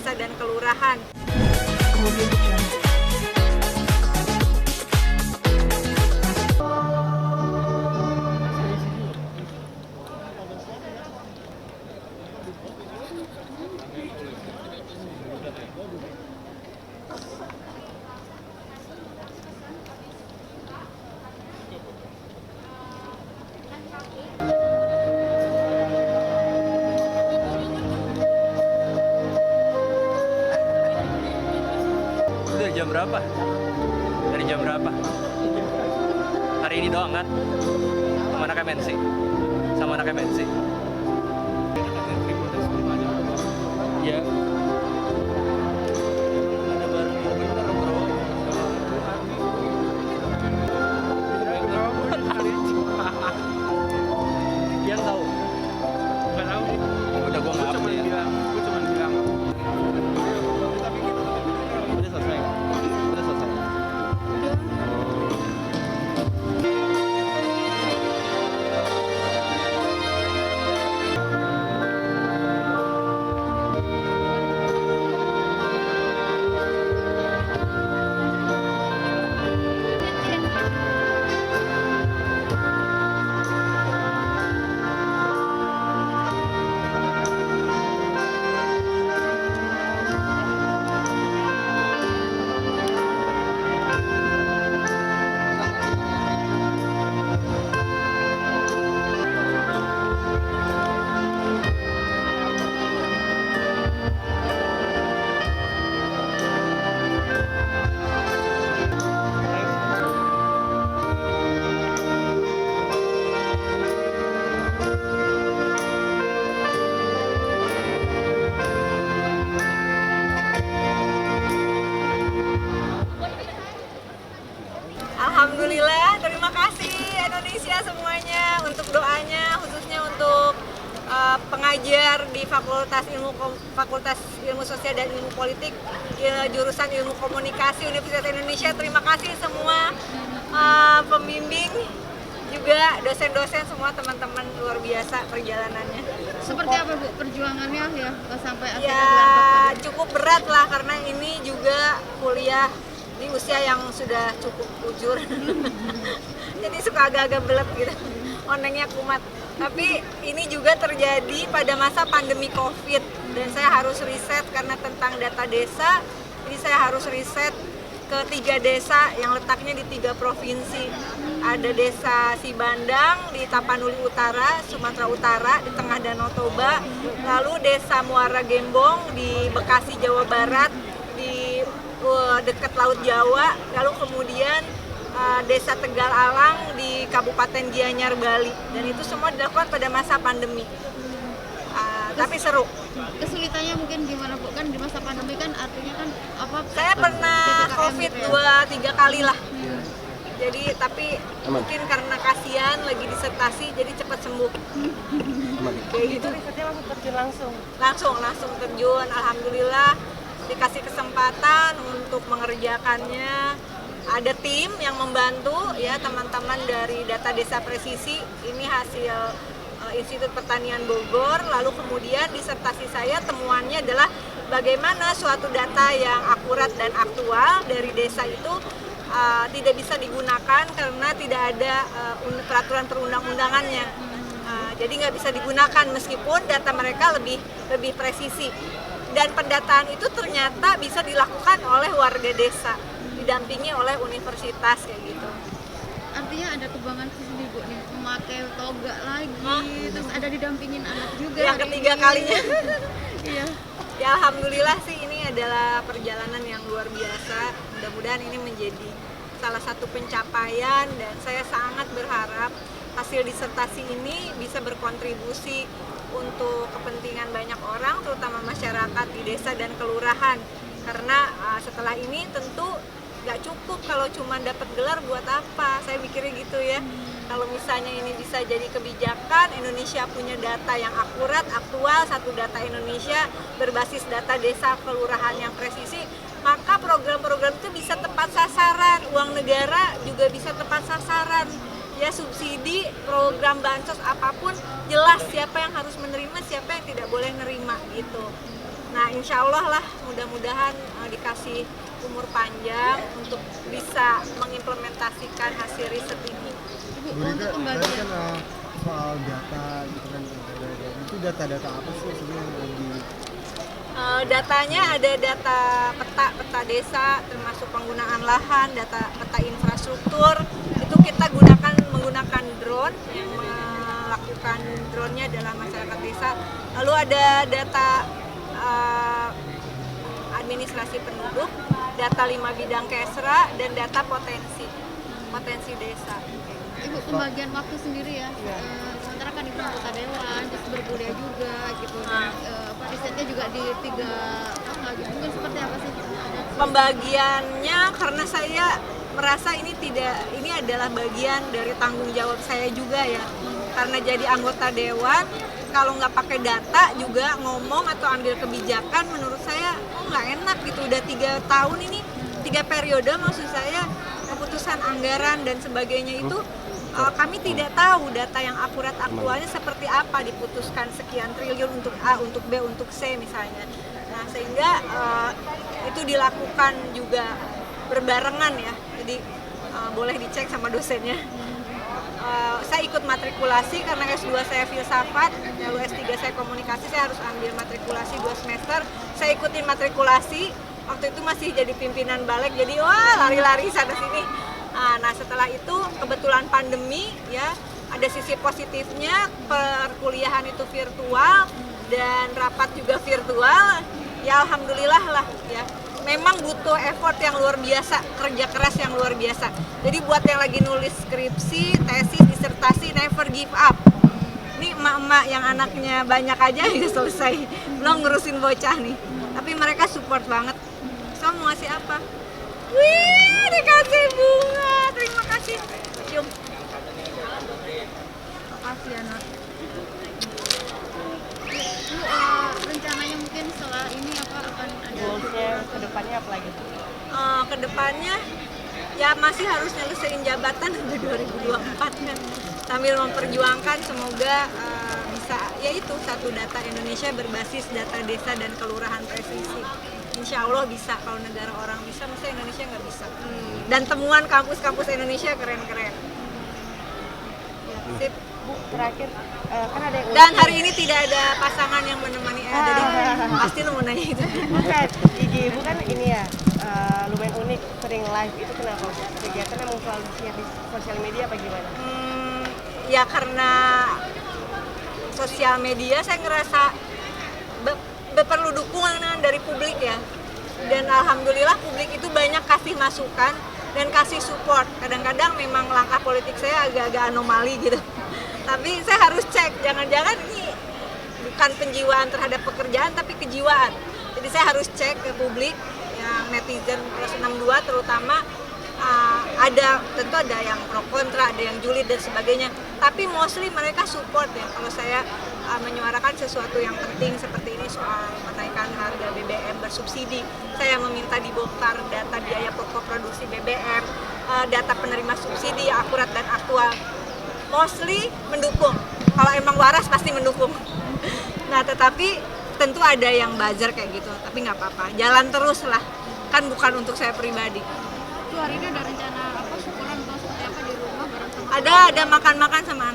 desa dan kelurahan. Dari jam berapa? Dari jam berapa? Hari ini doang kan? Sama anak MNC? Sama anak MNC? Ya. Ada barang yang bener bro. Yang tahu? Nggak tahu. Udah gua nggak update ya. Gue cuma bilang. Udah selesai. Udah selesai. Alhamdulillah, terima kasih Indonesia semuanya untuk doanya, khususnya untuk pengajar di Fakultas Ilmu Sosial dan Ilmu Politik jurusan Ilmu Komunikasi Universitas Indonesia. Terima kasih semua pembimbing, juga dosen-dosen, semua teman-teman, luar biasa perjalanannya. Seperti apa Bu perjuangannya ya sampai akhirnya Ya gelar cukup berat lah, karena ini juga kuliah di usia yang sudah cukup ujur. Jadi suka agak-agak belet gitu, onengnya kumat. Tapi ini juga terjadi pada masa pandemi COVID, dan saya harus riset karena tentang data desa. Jadi saya harus riset ke 3 desa yang letaknya di 3 provinsi. Ada desa Sibandang di Tapanuli Utara, Sumatera Utara, di tengah Danau Toba. Lalu desa Muara Gembong di Bekasi, Jawa Barat, di dekat Laut Jawa. Lalu kemudian desa Tegal Alang di Kabupaten Gianyar, Bali. Dan itu semua dilakukan pada masa pandemi. Tapi seru. kesulitannya mungkin gimana Bu, kan di masa pandemi kan artinya kan apa Saya pernah PPKM COVID gitu ya. 2-3 kali lah. Jadi tapi mungkin karena kasihan lagi disertasi, jadi cepat sembuh. Kayak gitu. Risetnya langsung terjun langsung. Langsung terjun. Alhamdulillah dikasih kesempatan untuk mengerjakannya. Ada tim yang membantu ya, teman-teman dari Data Desa Presisi. Ini hasil Institut Pertanian Bogor. Lalu kemudian disertasi saya temuannya adalah bagaimana suatu data yang akurat dan aktual dari desa itu tidak bisa digunakan karena tidak ada peraturan perundang-undangannya. Jadi nggak bisa digunakan meskipun data mereka lebih presisi. Dan pendataan itu ternyata bisa dilakukan oleh warga desa, didampingi oleh universitas kayak gitu. Artinya ada kebanggaan sendiri Bu nih, memakai toga lagi, terus ada didampingin anak juga. Yang hari ketiga ini. kalinya. Iya. Ya alhamdulillah sih, ini adalah perjalanan yang luar biasa. Mudah-mudahan ini menjadi salah satu pencapaian, dan saya sangat berharap hasil disertasi ini bisa berkontribusi untuk kepentingan banyak orang, terutama masyarakat di desa dan kelurahan. Karena setelah ini tentu nggak cukup kalau cuma dapat gelar, buat apa? Saya mikirnya gitu ya. Kalau misalnya ini bisa jadi kebijakan, Indonesia punya data yang akurat, aktual, satu data Indonesia berbasis data desa kelurahan yang presisi, maka program-program itu bisa tepat sasaran, uang negara juga bisa tepat sasaran. Ya, subsidi, program bansos apapun jelas siapa yang harus menerima, siapa yang tidak boleh nerima gitu. Nah, insya Allah lah, mudah-mudahan dikasih umur panjang untuk bisa mengimplementasikan hasil riset ini. Ibu, Bu Rika, untuk tadi pembagian kan soal data gitu kan, itu data-data apa sih sebenarnya yang di Datanya ada data peta desa, termasuk penggunaan lahan, data peta infrastruktur. Itu kita menggunakan drone yang melakukan drone-nya adalah masyarakat desa. Lalu ada data administrasi penduduk, data 5 bidang kesra, dan data potensi desa. Ibu, pembagian waktu sendiri ya, sementara kan ibu anggota dewan, terus berkuliah juga gitu, dan risetnya juga di 3 kota gitu. Mungkin seperti apa sih? Pembagiannya karena saya merasa ini adalah bagian dari tanggung jawab saya juga ya, karena jadi anggota dewan kalau nggak pakai data juga ngomong atau ambil kebijakan menurut saya nggak enak gitu. Udah 3 tahun ini, 3 periode maksud saya, keputusan anggaran dan sebagainya itu kami tidak tahu data yang akurat aktualnya seperti apa, diputuskan sekian triliun untuk A, untuk B, untuk C misalnya. Nah, sehingga itu dilakukan juga berbarengan ya, jadi boleh dicek sama dosennya. Saya ikut matrikulasi karena S2 saya filsafat, lalu S3 saya komunikasi, saya harus ambil matrikulasi 2 semester. Saya ikutin matrikulasi, waktu itu masih jadi pimpinan balik, jadi wah lari-lari sana sini. Nah, setelah itu kebetulan pandemi ya, ada sisi positifnya, perkuliahan itu virtual dan rapat juga virtual. Ya alhamdulillah lah ya. Memang butuh effort yang luar biasa, kerja keras yang luar biasa. Jadi buat yang lagi nulis skripsi, tesis, disertasi, never give up. Ini emak-emak yang anaknya banyak aja bisa selesai, belum ngurusin bocah nih. Tapi mereka support banget. So mau ngasih apa? Wih, dikasih bunga. Terima kasih. Cium. Makasih anak. Bu, rencananya mungkin setelah ini apa akan ada Goalsnya ke depannya apa lagi? Kedepannya ya masih harus nyelesain jabatan sampai 2024 kan, sambil memperjuangkan semoga bisa yaitu satu data Indonesia berbasis data desa dan kelurahan presisi. Insya Allah bisa. Kalau negara orang bisa, masa Indonesia nggak bisa. Dan temuan kampus-kampus Indonesia keren-keren. Sip. Bu, terakhir kan ada yang Dan unik hari nih. ini tidak ada pasangan yang menemani jadi pasti lu mau nanya itu. Bukan, IG Ibu kan ini ya lumayan unik, sering live, itu kenapa? Kegiatannya emang selalu share di sosial media apa gimana? Ya karena sosial media saya ngerasa perlu dukungan dari publik ya, dan alhamdulillah publik itu banyak kasih masukan dan kasih support. Kadang-kadang memang langkah politik saya agak-agak anomali gitu, tapi saya harus cek, jangan-jangan ini bukan penjiwaan terhadap pekerjaan tapi kejiwaan. Jadi saya harus cek ke publik, yang netizen plus 62 terutama. Tentu ada yang pro kontra, ada yang julid dan sebagainya, tapi mostly mereka support ya kalau saya menyuarakan sesuatu yang penting seperti ini, soal kenaikan harga BBM bersubsidi. Saya meminta dibongkar data biaya pokok produksi BBM, data penerima subsidi yang akurat dan aktual. Mostly mendukung, kalau emang waras pasti mendukung. Nah, tetapi tentu ada yang buzzer kayak gitu, tapi nggak apa-apa, jalan terus lah, kan bukan untuk saya pribadi. Itu hari ini ada rencana apa syukuran atau seperti apa di rumah bareng sama Ada makan-makan sama